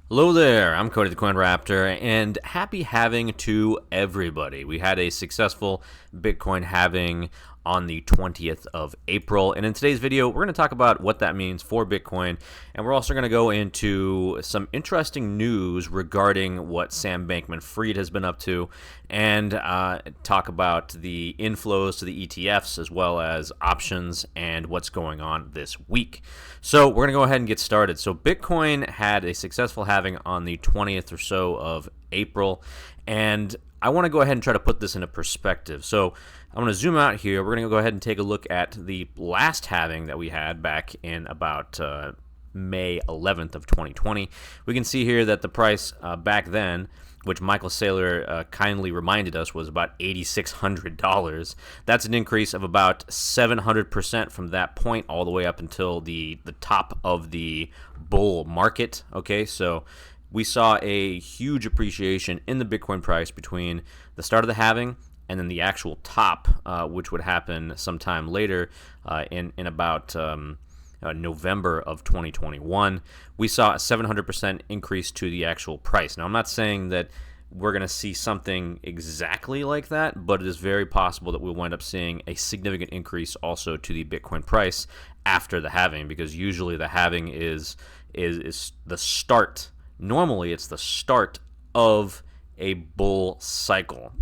Hello there, I'm Cody the Coin Raptor, and happy halving to everybody. We had a successful Bitcoin halving on the 20th of April, and in today's video, we're going to talk about what that means for Bitcoin, and we're also going to go into some interesting news regarding what Sam Bankman-Fried has been up to, and talk about the inflows to the ETFs as well as options and what's going on this week. So we're going to go ahead and get started. So Bitcoin had a successful halving on the 20th or so of April, and I want to go ahead and try to put this into perspective. So I'm going to zoom out here. We're going to go ahead and take a look at the last halving that we had back in about May 11th of 2020. We can see here that the price back then, which Michael Saylor kindly reminded us was about $8,600. That's an increase of about 700% from that point all the way up until the top of the bull market. Okay, so we saw a huge appreciation in the Bitcoin price between the start of the halving and then the actual top, which would happen sometime later in about November of 2021. We saw a 700% increase to the actual price. Now, I'm not saying that we're going to see something exactly like that, but it is very possible that we'll wind up seeing a significant increase also to the Bitcoin price after the halving, because usually the halving is the start. Normally, it's the start of a bull cycle.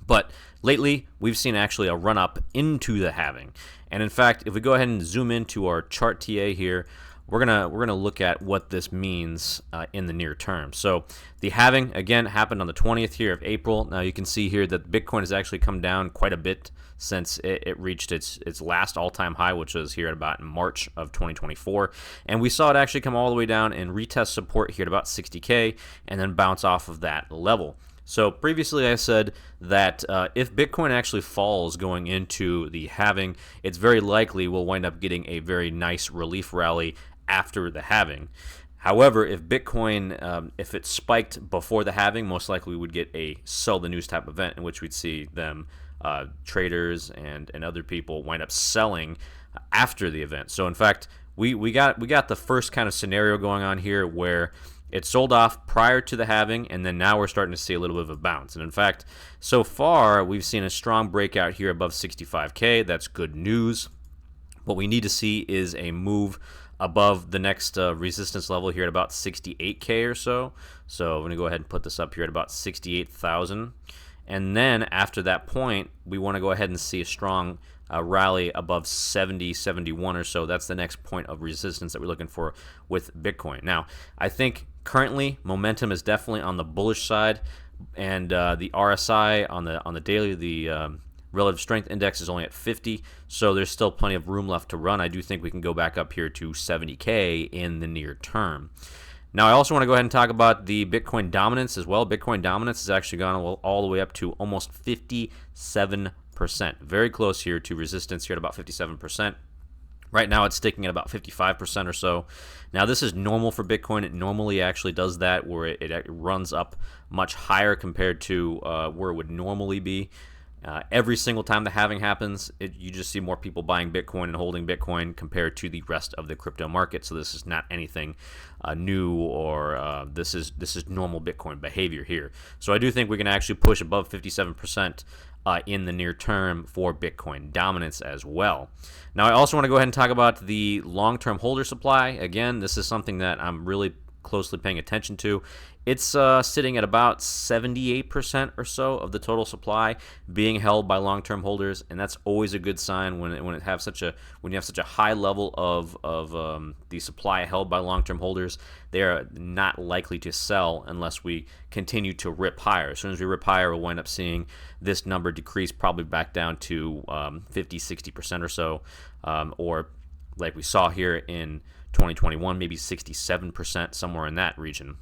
But lately, we've seen actually a run-up into the halving. And in fact, if we go ahead and zoom into our chart TA here, we're gonna look at what this means in the near term. So the halving, again, happened on the 20th here of April. Now you can see here that Bitcoin has actually come down quite a bit since it reached its last all-time high, which was here at about March of 2024. And we saw it actually come all the way down and retest support here at about 60K and then bounce off of that level. So previously I said that if Bitcoin actually falls going into the halving, it's very likely we'll wind up getting a very nice relief rally after the halving. However, if Bitcoin, if it spiked before the halving, most likely we would get a sell the news type event in which we'd see them, traders and other people wind up selling after the event. So in fact, we got the first kind of scenario going on here where it sold off prior to the halving, and then now we're starting to see a little bit of a bounce. And in fact, so far, we've seen a strong breakout here above 65K. That's good news. What we need to see is a move above the next resistance level here at about 68K or so. So I'm going to go ahead and put this up here at about 68,000. And then after that point, we want to go ahead and see a strong rally above 70, 71 or so. That's the next point of resistance that we're looking for with Bitcoin. Now, I think currently momentum is definitely on the bullish side, and the RSI on the daily, the relative strength index is only at 50, so there's still plenty of room left to run. I do think we can go back up here to 70K in the near term. Now, I also want to go ahead and talk about the Bitcoin dominance as well. Bitcoin dominance has actually gone all the way up to almost 57%. Very close here to resistance here at about 57%. Right now, it's sticking at about 55% or so. Now, this is normal for Bitcoin. It normally actually does that, where it runs up much higher compared to where it would normally be. Every single time the halving happens, you just see more people buying Bitcoin and holding Bitcoin compared to the rest of the crypto market. So this is not anything new, or this is normal Bitcoin behavior here. So I do think we can actually push above 57% in the near term for Bitcoin dominance as well. Now, I also want to go ahead and talk about the long-term holder supply. Again, this is something that I'm really closely paying attention to. It's sitting at about 78% or so of the total supply being held by long-term holders, and that's always a good sign when you have such a high level of the supply held by long-term holders. They are not likely to sell unless we continue to rip higher. As soon as we rip higher, we'll wind up seeing this number decrease probably back down to 50-60% or so, or like we saw here in 2021, maybe 67%, somewhere in that region.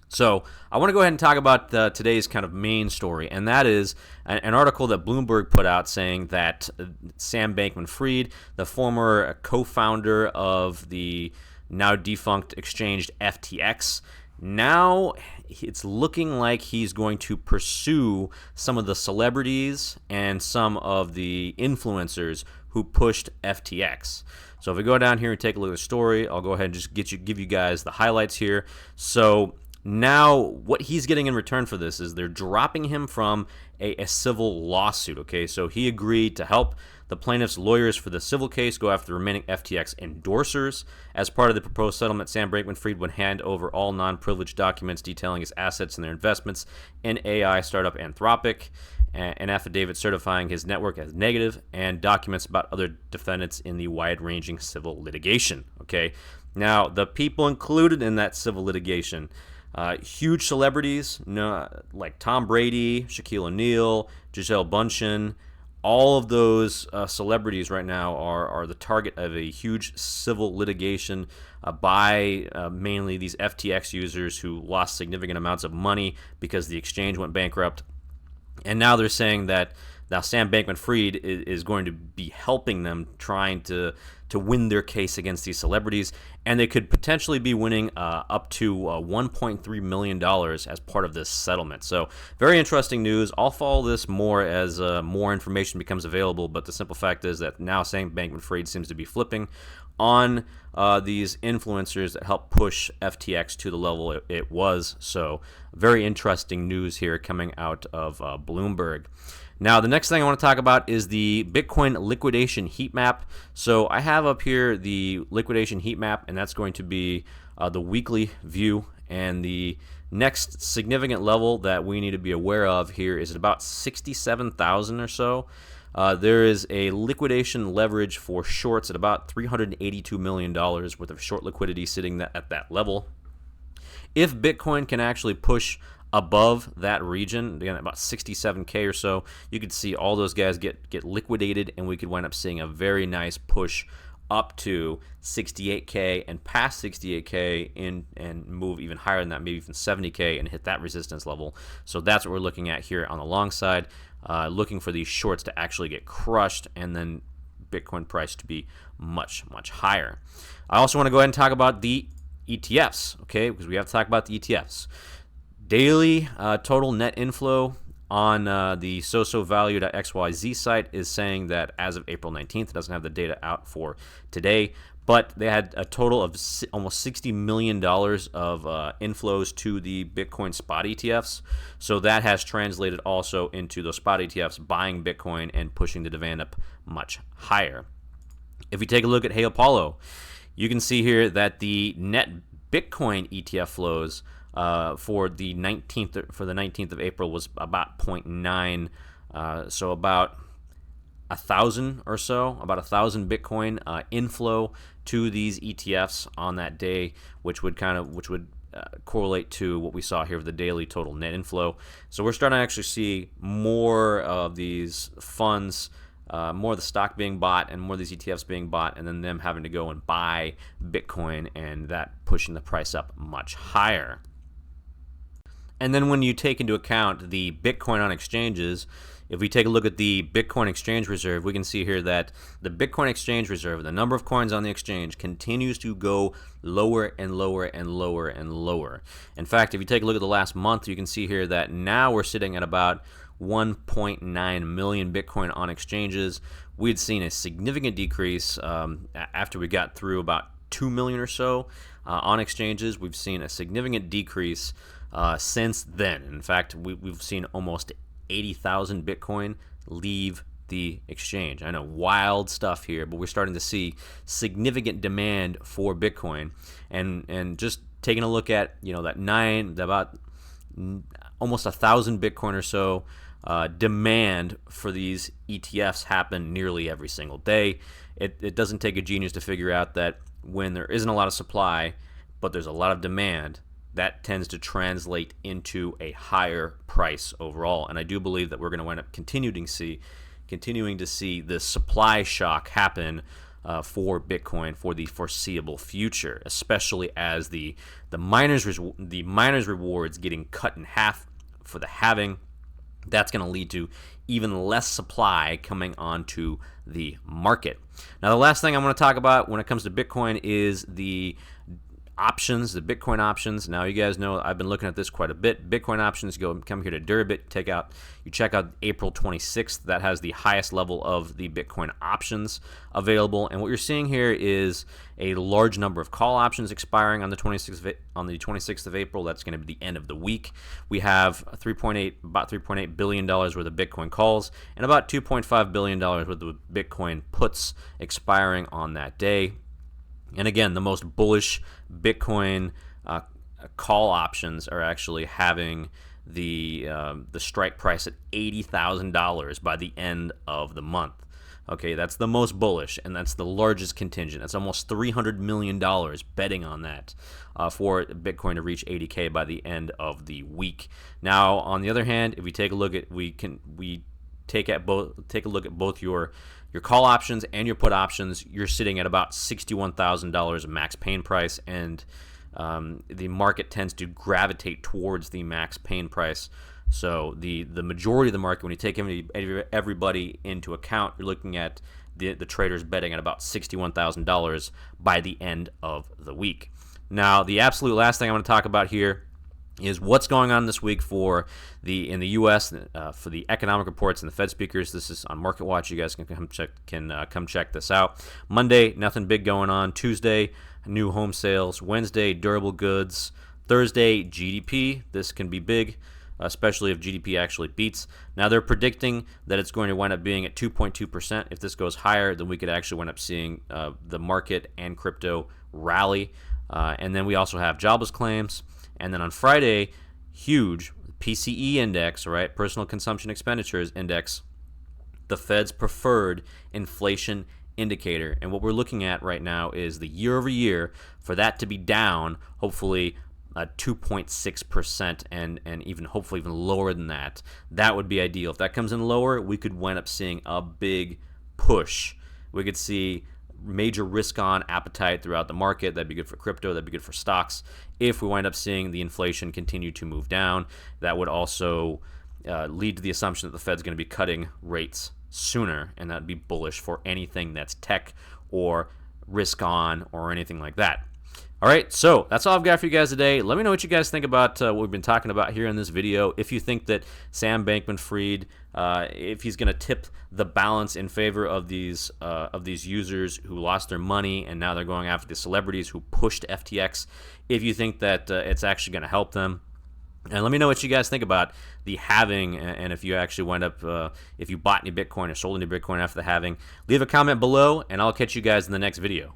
So I want to go ahead and talk about today's kind of main story, and that is an article that Bloomberg put out saying that Sam Bankman-Fried, the former co-founder of the now defunct exchange FTX, now it's looking like he's going to pursue some of the celebrities and some of the influencers who pushed FTX. So if we go down here and take a look at the story, I'll go ahead and just give you guys the highlights here. So now what he's getting in return for this is they're dropping him from a civil lawsuit. Okay, so he agreed to help the plaintiff's lawyers for the civil case go after the remaining FTX endorsers. As part of the proposed settlement, Sam Bankman-Fried would hand over all non-privileged documents detailing his assets and their investments in AI startup Anthropic, an affidavit certifying his network as negative, and documents about other defendants in the wide-ranging civil litigation. Okay, now the people included in that civil litigation, huge celebrities, like Tom Brady, Shaquille O'Neal, Gisele Bündchen. All of those celebrities right now are the target of a huge civil litigation by mainly these FTX users who lost significant amounts of money because the exchange went bankrupt. And now they're saying that now Sam Bankman-Fried is going to be helping them trying to win their case against these celebrities, and they could potentially be winning up to $1.3 million as part of this settlement. So very interesting news. I'll follow this more as more information becomes available, but the simple fact is that now Sam Bankman-Fried seems to be flipping on these influencers that helped push FTX to the level it was. So very interesting news here coming out of Bloomberg. Now, the next thing I want to talk about is the Bitcoin liquidation heat map. So I have up here the liquidation heat map, and that's going to be the weekly view. And the next significant level that we need to be aware of here is at about 67,000 or so. There is a liquidation leverage for shorts at about $382 million worth of short liquidity sitting at that level. If Bitcoin can actually push above that region, again, about 67K or so, you could see all those guys get liquidated, and we could wind up seeing a very nice push up to 68K and past 68K and move even higher than that, maybe even 70K, and hit that resistance level. So that's what we're looking at here on the long side, looking for these shorts to actually get crushed and then Bitcoin price to be much, much higher. I also want to go ahead and talk about the ETFs, okay, because we have to talk about the ETFs. Daily total net inflow on the sosovalue.xyz site is saying that as of April 19th, it doesn't have the data out for today, but they had a total of almost $60 million of inflows to the Bitcoin spot ETFs. So that has translated also into those spot ETFs buying Bitcoin and pushing the demand up much higher. If we take a look at Hey Apollo, you can see here that the net Bitcoin ETF flows for the 19th of April was about 0.9, so about 1,000 or so, about 1,000 Bitcoin inflow to these ETFs on that day, which would correlate to what we saw here with the daily total net inflow. So we're starting to actually see more of these funds, more of the stock being bought and more of these ETFs being bought, and then them having to go and buy Bitcoin, and that pushing the price up much higher. And then when you take into account the Bitcoin on exchanges, if we take a look at the Bitcoin Exchange Reserve, we can see here that the Bitcoin Exchange Reserve, the number of coins on the exchange, continues to go lower and lower and lower and lower. In fact, if you take a look at the last month, you can see here that now we're sitting at about 1.9 million Bitcoin on exchanges. We had seen a significant decrease after we got through about 2 million or so on exchanges. We've seen a significant decrease since then. In fact, we've seen almost 80,000 Bitcoin leave the exchange. I know, wild stuff here, but we're starting to see significant demand for Bitcoin. And just taking a look at, about almost 1,000 Bitcoin or so demand for these ETFs happen nearly every single day. It doesn't take a genius to figure out that when there isn't a lot of supply, but there's a lot of demand, that tends to translate into a higher price overall. And I do believe that we're going to wind up continuing to see this supply shock happen for Bitcoin for the foreseeable future, especially as the miners rewards getting cut in half for the halving. That's going to lead to even less supply coming onto the market. Now, the last thing I want to talk about when it comes to Bitcoin is the options, the Bitcoin options. Now you guys know I've been looking at this quite a bit. Bitcoin options, come here to Deribit, you check out April 26th. That has the highest level of the Bitcoin options available. And what you're seeing here is a large number of call options expiring on the 26th of April. That's going to be the end of the week. We have about $3.8 billion worth of Bitcoin calls and about $2.5 billion worth of Bitcoin puts expiring on that day. And again, the most bullish Bitcoin call options are actually having the strike price at $80,000 by the end of the month. Okay, that's the most bullish, and that's the largest contingent. That's almost $300 million betting on that for Bitcoin to reach 80K by the end of the week. Now, on the other hand, if we take a look at take a look at both your call options and your put options, you're sitting at about $61,000 of max pain price, and the market tends to gravitate towards the max pain price. So the majority of the market, when you take everybody into account, you're looking at the traders betting at about $61,000 by the end of the week. Now, the absolute last thing I want to talk about here is what's going on this week in the U.S. For the economic reports and the Fed speakers. This is on Market Watch. You guys can come check this out. Monday, nothing big going on. Tuesday, new home sales. Wednesday, durable goods. Thursday, GDP. This can be big, especially if GDP actually beats. Now, they're predicting that it's going to wind up being at 2.2%. If this goes higher, then we could actually wind up seeing the market and crypto rally. And then we also have jobless claims. And then on Friday, huge PCE index, right? Personal Consumption Expenditures Index, the Fed's preferred inflation indicator. And what we're looking at right now is the year over year for that to be down, hopefully 2.6%, and even hopefully even lower than that. That would be ideal. If that comes in lower, we could wind up seeing a big push. We could see major risk-on appetite throughout the market. That'd be good for crypto. That'd be good for stocks. If we wind up seeing the inflation continue to move down, that would also lead to the assumption that the Fed's going to be cutting rates sooner, and that'd be bullish for anything that's tech or risk-on or anything like that. All right, so that's all I've got for you guys today. Let me know what you guys think about what we've been talking about here in this video. If you think that Sam Bankman-Fried, if he's going to tip the balance in favor of these users who lost their money and now they're going after the celebrities who pushed FTX, if you think that it's actually going to help them. And let me know what you guys think about the halving, and if you actually wind up, if you bought any Bitcoin or sold any Bitcoin after the halving. Leave a comment below, and I'll catch you guys in the next video.